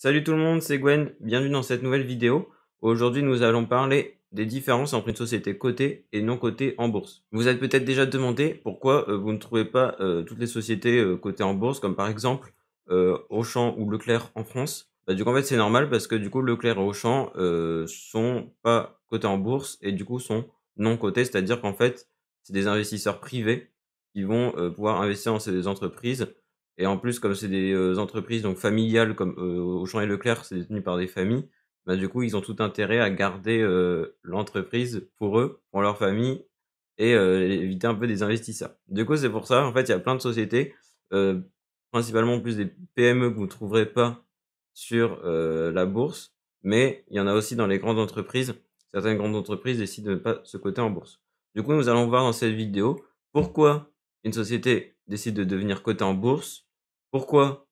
Salut tout le monde, c'est Gwen, bienvenue dans cette nouvelle vidéo. Aujourd'hui, nous allons parler des différences entre une société cotée et non cotée en bourse. Vous êtes peut-être déjà demandé pourquoi vous ne trouvez pas toutes les sociétés cotées en bourse, comme par exemple Auchan ou Leclerc en France. Du coup, en fait, c'est normal parce que du coup, Leclerc et Auchan sont pas cotés en bourse et du coup sont non cotés, c'est-à-dire qu'en fait, c'est des investisseurs privés qui vont pouvoir investir dans ces entreprises et en plus, comme c'est des entreprises donc familiales comme Auchan et Leclerc, c'est détenu par des familles, du coup, ils ont tout intérêt à garder l'entreprise pour eux, pour leur famille et éviter un peu des investisseurs. Du coup, c'est pour ça, en fait, il y a plein de sociétés, heu, principalement plus des PME que vous ne trouverez pas sur la bourse, mais il y en a aussi dans les grandes entreprises. Certaines grandes entreprises décident de ne pas se coter en bourse. Du coup, nous allons voir dans cette vidéo pourquoi une société décide de devenir cotée en bourse, pourquoi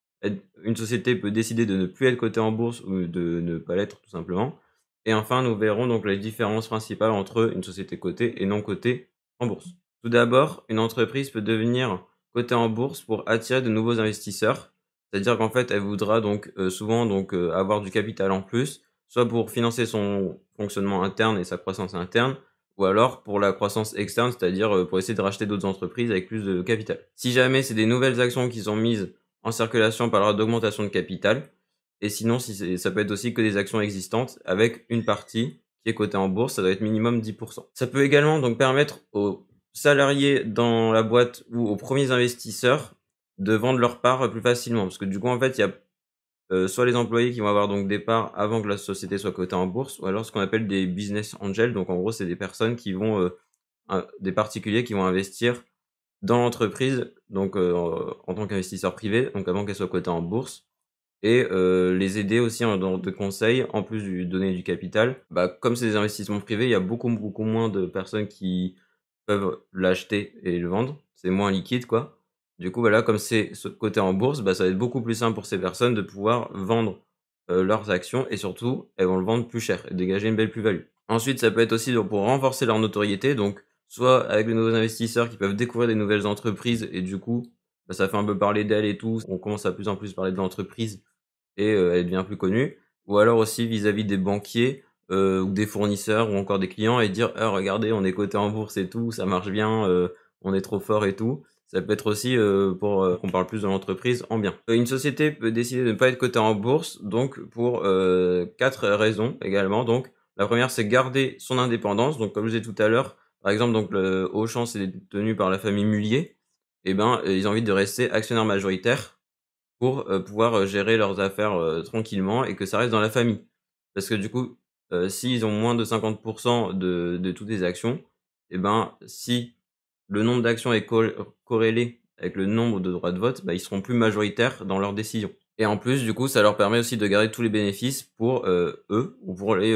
une société peut décider de ne plus être cotée en bourse ou de ne pas l'être tout simplement. Et enfin, nous verrons donc les différences principales entre une société cotée et non cotée en bourse. Tout d'abord, une entreprise peut devenir cotée en bourse pour attirer de nouveaux investisseurs. C'est-à-dire qu'en fait, elle voudra donc souvent donc avoir du capital en plus, soit pour financer son fonctionnement interne et sa croissance interne, ou alors pour la croissance externe, c'est-à-dire pour essayer de racheter d'autres entreprises avec plus de capital. Si jamais c'est des nouvelles actions qui sont mises en circulation par d'augmentation de capital. Et sinon, si ça peut être aussi que des actions existantes avec une partie qui est cotée en bourse, ça doit être minimum 10%. Ça peut également donc permettre aux salariés dans la boîte ou aux premiers investisseurs de vendre leurs parts plus facilement. Parce que du coup, en fait, il y a soit les employés qui vont avoir donc des parts avant que la société soit cotée en bourse, ou alors ce qu'on appelle des business angels. Donc en gros, c'est des personnes qui vont, des particuliers qui vont investir dans l'entreprise, donc en tant qu'investisseur privé, donc avant qu'elle soit cotée en bourse et les aider aussi en dans de conseils, en plus du donner du capital. Comme c'est des investissements privés, il y a beaucoup moins de personnes qui peuvent l'acheter et le vendre. C'est moins liquide, quoi. Du coup, voilà, comme c'est coté en bourse, ça va être beaucoup plus simple pour ces personnes de pouvoir vendre leurs actions et surtout, elles vont le vendre plus cher et dégager une belle plus-value. Ensuite, ça peut être aussi donc pour renforcer leur notoriété, donc soit avec les nouveaux investisseurs qui peuvent découvrir des nouvelles entreprises et du coup, ça fait un peu parler d'elles et tout. On commence à plus en plus parler de l'entreprise et elle devient plus connue. Ou alors aussi vis-à-vis des banquiers, ou des fournisseurs ou encore des clients et dire: «Ah regardez, on est coté en bourse et tout, ça marche bien, on est trop fort et tout». Ça peut être aussi, pour, qu'on parle plus de l'entreprise en bien. Une société peut décider de ne pas être cotée en bourse donc pour, 4 raisons également donc. La première c'est garder son indépendance, donc comme je disais tout à l'heure, par exemple donc le Auchan c'est détenu par la famille Mullier et ils ont envie de rester actionnaires majoritaires pour, pouvoir, gérer leurs affaires, tranquillement et que ça reste dans la famille. Parce que du coup, s'ils ont moins de 50 de toutes les actions si le nombre d'actions est corrélé avec le nombre de droits de vote, ils seront plus majoritaires dans leurs décisions. Et en plus, du coup, ça leur permet aussi de garder tous les bénéfices pour, eux ou pour les,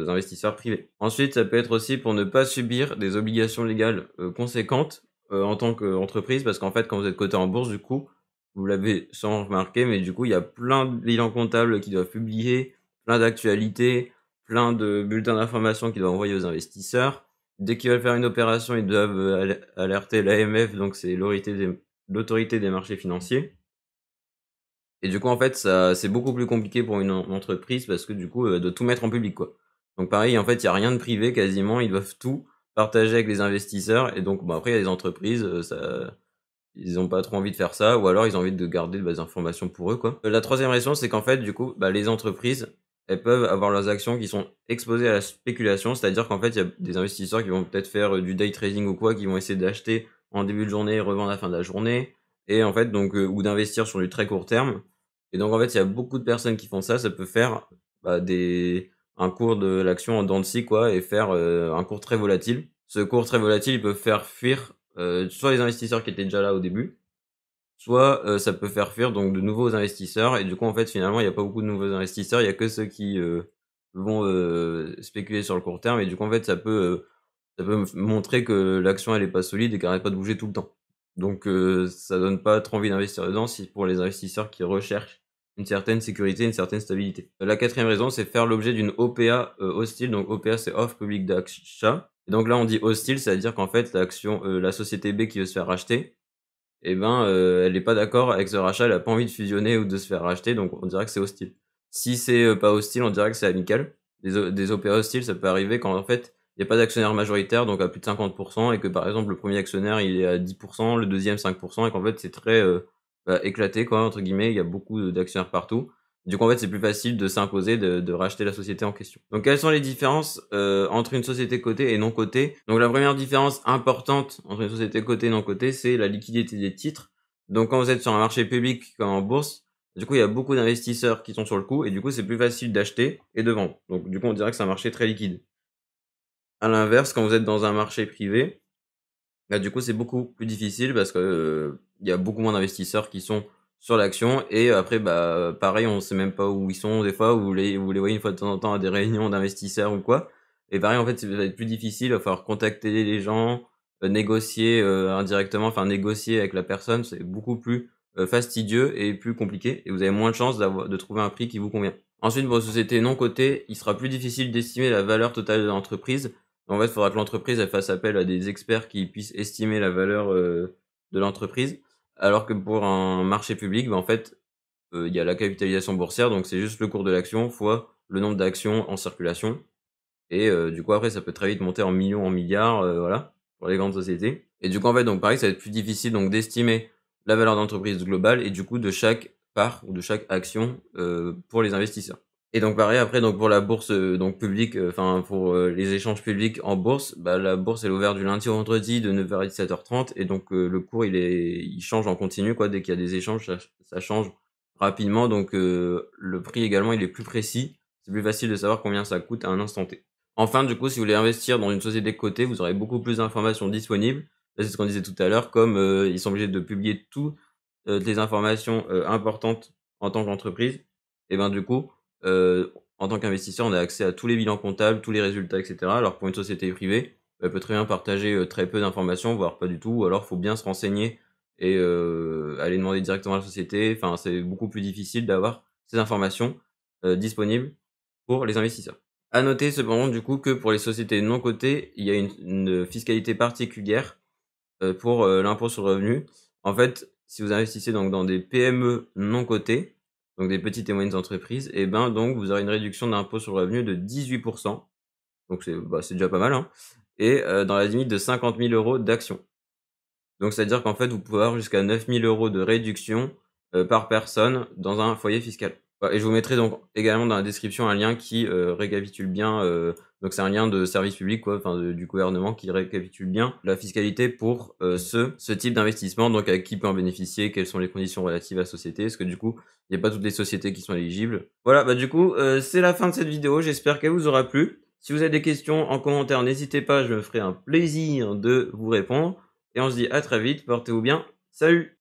investisseurs privés. Ensuite, ça peut être aussi pour ne pas subir des obligations légales, conséquentes, en tant qu'entreprise parce qu'en fait, quand vous êtes coté en bourse, du coup, vous l'avez sûrement remarqué, mais du coup, il y a plein de bilans comptables qu'ils doivent publier, plein d'actualités, plein de bulletins d'information qu'ils doivent envoyer aux investisseurs. Dès qu'ils veulent faire une opération, ils doivent, alerter l'AMF, donc c'est l'autorité des marchés financiers. Et du coup, en fait, ça c'est beaucoup plus compliqué pour une entreprise parce que du coup, de tout mettre en public, quoi. Donc pareil, en fait, il y a rien de privé quasiment, ils doivent tout partager avec les investisseurs et donc après il y a des entreprises, ils ont pas trop envie de faire ça ou alors ils ont envie de garder, des informations pour eux, quoi. La 3e raison, c'est qu'en fait, du coup, les entreprises, elles peuvent avoir leurs actions qui sont exposées à la spéculation. C'est-à-dire qu'en fait, il y a des investisseurs qui vont peut-être faire, du day trading ou quoi, qui vont essayer d'acheter en début de journée et revendre à la fin de la journée et en fait donc ou d'investir sur du très court terme et donc en fait, il y a beaucoup de personnes qui font ça. Ça peut faire, des un cours de l'action en dents de scie, quoi et faire, un cours très volatile. Ce cours très volatile, il peut faire fuir, soit les investisseurs qui étaient déjà là au début, soit, ça peut faire fuir donc de nouveaux investisseurs et du coup, en fait, finalement, il y a pas beaucoup de nouveaux investisseurs. Il y a que ceux qui, vont, spéculer sur le court terme et du coup, en fait, ça peut montrer que l'action, elle est pas solide et qu'elle arrête pas de bouger tout le temps. Donc, ça donne pas trop envie d'investir dedans si pour les investisseurs qui recherchent une certaine sécurité, une certaine stabilité. La 4e raison, c'est faire l'objet d'une OPA, hostile. Donc OPA, c'est offre publique d'achat et donc là, on dit hostile, c'est-à-dire qu'en fait, la société B qui veut se faire racheter elle est pas d'accord avec ce rachat, elle a pas envie de fusionner ou de se faire racheter, donc on dirait que c'est hostile. Si c'est, pas hostile, on dirait que c'est amical. Des OPA hostiles, ça peut arriver quand, en fait, il y a pas d'actionnaire majoritaire, donc à plus de 50 et que, par exemple, le premier actionnaire, il est à 10, le deuxième 5 et qu'en fait, c'est très, bah, «éclaté» quoi, entre guillemets. Il y a beaucoup, d'actionnaires partout. Du coup, en fait, c'est plus facile de s'imposer, de racheter la société en question. Donc quelles sont les différences, entre une société cotée et non cotée? Donc la première différence importante entre une société cotée et non cotée, c'est la liquidité des titres. Donc quand vous êtes sur un marché public comme en bourse, du coup, il y a beaucoup d'investisseurs qui sont sur le coup et du coup, c'est plus facile d'acheter et de vendre. Donc du coup, on dirait que c'est un marché très liquide. À l'inverse, quand vous êtes dans un marché privé, bah, du coup, c'est beaucoup plus difficile parce que, il y a beaucoup moins d'investisseurs qui sont sur l'action et après, bah, pareil, on sait même pas où ils sont des fois, vous les voyez une fois de temps en temps à des réunions d'investisseurs ou quoi et pareil, en fait, ça va être plus difficile, il va falloir contacter les gens, négocier, indirectement, enfin négocier avec la personne, c'est beaucoup plus, fastidieux et plus compliqué et vous avez moins de chances de trouver un prix qui vous convient. Ensuite, pour une société non cotée, il sera plus difficile d'estimer la valeur totale de l'entreprise. En fait, il faudra que l'entreprise elle fasse appel à des experts qui puissent estimer la valeur, de l'entreprise. Alors que pour un marché public, bah, en fait, il y a la capitalisation boursière, donc c'est juste le cours de l'action fois le nombre d'actions en circulation et du coup, après, ça peut très vite monter en millions, en milliards, voilà, pour les grandes sociétés et du coup, en fait, donc pareil, ça va être plus difficile donc d'estimer la valeur d'entreprise globale et du coup de chaque part ou de chaque action, pour les investisseurs. Et donc pareil après donc pour la bourse, donc publique, enfin pour, les échanges publics en bourse, bah, la bourse elle est ouverte du lundi au vendredi de 9h à 17h30 et donc, le cours il change en continu quoi. Dès qu'il y a des échanges, ça change rapidement donc, le prix également il est plus précis. C'est plus facile de savoir combien ça coûte à un instant T. Enfin du coup, si vous voulez investir dans une société cotée, vous aurez beaucoup plus d'informations disponibles. Là, c'est ce qu'on disait tout à l'heure, comme, ils sont obligés de publier toutes les informations, importantes en tant qu'entreprise et ben, du coup, en tant qu'investisseur, on a accès à tous les bilans comptables, tous les résultats et cetera. Alors pour une société privée, elle peut très bien partager, très peu d'informations, voire pas du tout, ou alors faut bien se renseigner et aller demander directement à la société. Enfin, c'est beaucoup plus difficile d'avoir ces informations, disponibles pour les investisseurs. À noter cependant du coup que pour les sociétés non cotées, il y a une fiscalité particulière, pour, l'impôt sur le revenu. En fait, si vous investissez donc dans des PME non cotées, donc des petites et moyennes entreprises et ben, donc vous aurez une réduction d'impôt sur le revenu de 18. Donc c'est, bah, c'est déjà pas mal, hein et dans la limite de 50 000 € d'actions. Donc c'est-à-dire qu'en fait, vous pouvez avoir jusqu'à 9 000 € de réduction, par personne dans un foyer fiscal. Bah et je vous mettrai donc également dans la description un lien qui, récapitule bien, donc c'est un lien de service public quoi, enfin du gouvernement qui récapitule bien la fiscalité pour, ce type d'investissement, donc avec qui peut en bénéficier, quelles sont les conditions relatives à la société, parce que du coup, il y a pas toutes les sociétés qui sont éligibles. Voilà, bah, du coup, c'est la fin de cette vidéo, j'espère qu'elle vous aura plu. Si vous avez des questions en commentaire, n'hésitez pas, je me ferai un plaisir de vous répondre et on se dit à très vite, portez-vous bien, salut!